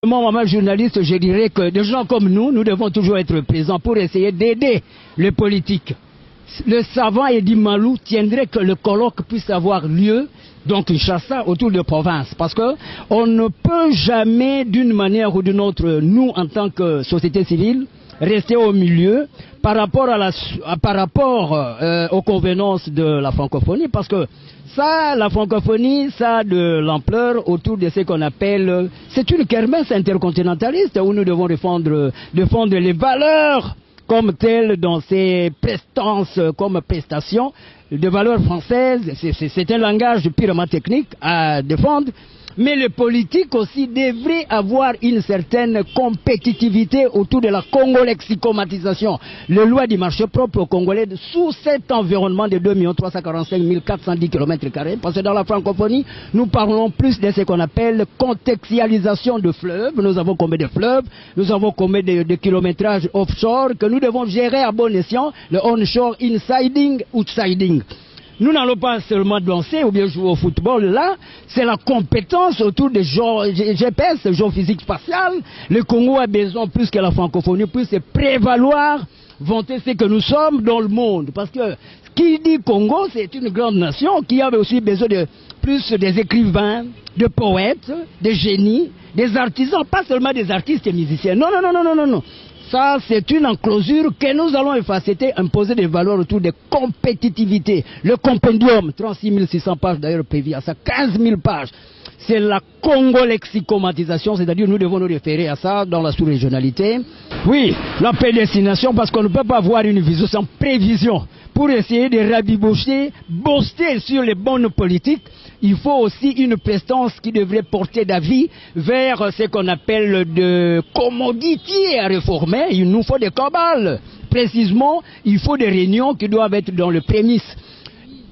Moi, maman journaliste, je dirais que des gens comme nous devons toujours être présents pour essayer d'aider les politiques. Le savant Edi Malou tiendrait que le colloque puisse avoir lieu, donc Kinshasa, autour de province. Parce que on ne peut jamais, d'une manière ou d'une autre, nous, en tant que société civile, rester au milieu par rapport aux convenances de la francophonie. Parce que ça, la francophonie, ça a de l'ampleur autour de ce qu'on appelle... C'est une kermesse intercontinentaliste où nous devons défendre les valeurs comme telles dans ces prestances comme prestations, de valeurs françaises. C'est un langage purement technique à défendre. Mais les politiques aussi devraient avoir une certaine compétitivité autour de la congolexicomatisation. Les lois du marché propre aux Congolais sous cet environnement de 2 345 410 km². Parce que dans la francophonie, nous parlons plus de ce qu'on appelle contextualisation de fleuves. Nous avons combien de fleuves, nous avons combien de kilométrages offshore que nous devons gérer à bon escient, le onshore, insiding, outsiding. Nous n'allons pas seulement danser ou bien jouer au football, là, c'est la compétence autour des GPS, géophysique spatial. Le Congo a besoin plus que la francophonie, puisse prévaloir, vanter ce que nous sommes dans le monde. Parce que qui dit Congo, c'est une grande nation qui a aussi besoin de plus des écrivains, de poètes, des génies, des artisans, pas seulement des artistes et musiciens. Non, non, non, non, non, non, non. Ça, c'est une enclosure que nous allons effacer, imposer des valeurs autour de compétitivité. Le compendium, 36 600 pages d'ailleurs prévu à ça, 15 000 pages. C'est la congolexicomatisation, c'est-à-dire nous devons nous référer à ça dans la sous-régionalité. Oui, la prédestination, parce qu'on ne peut pas avoir une vision sans prévision. Pour essayer de rabibocher, booster sur les bonnes politiques, il faut aussi une prestance qui devrait porter d'avis vers ce qu'on appelle de commodités à réformer. Il nous faut des cabales. Précisément, il faut des réunions qui doivent être dans le prémisse.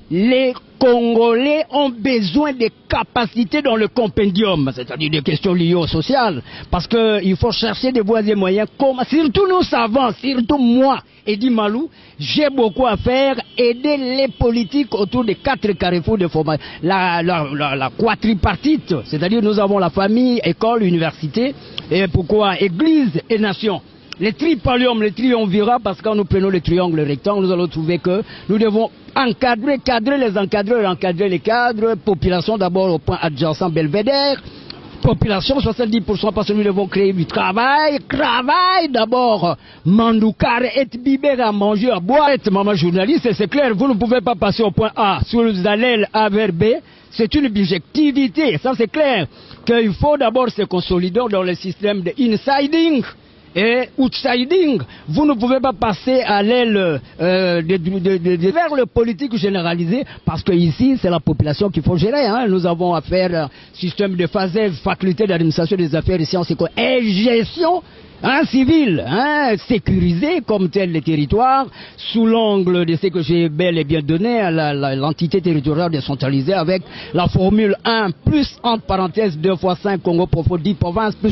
Les Congolais ont besoin de capacités dans le compendium, c'est-à-dire des questions liées au social, parce qu'il faut chercher des voies et moyens, surtout nous savants, surtout moi, Edi Malou, j'ai beaucoup à faire, aider les politiques autour des 4 carrefours de formation, la quadripartite, c'est-à-dire nous avons la famille, école, université, et pourquoi église et nation. Les tripalium, les triumvirats, parce que quand nous prenons le triangle rectangle, nous allons trouver que nous devons cadrer les encadreurs, encadrer les cadres, population d'abord au point adjacent Belvédère, population 70% parce que nous devons créer du travail d'abord, mandoukar et biber à manger, à boire, et maman journaliste, c'est clair, vous ne pouvez pas passer au point A, sur les allèles A vers B, c'est une objectivité, ça c'est clair, qu'il faut d'abord se consolider dans le système de insiding, et outsiding, vous ne pouvez pas passer à l'aile vers le politique généralisé, parce que ici c'est la population qu'il faut gérer. Hein. Nous avons affaire à un système de FASEV, faculté d'administration des affaires et sciences et gestion civile, sécurisé comme tel les territoires, sous l'angle de ce que j'ai bel et bien donné à l'entité territoriale décentralisée avec la formule 1 plus entre parenthèses 2 fois 5 Congo profond 10 provinces plus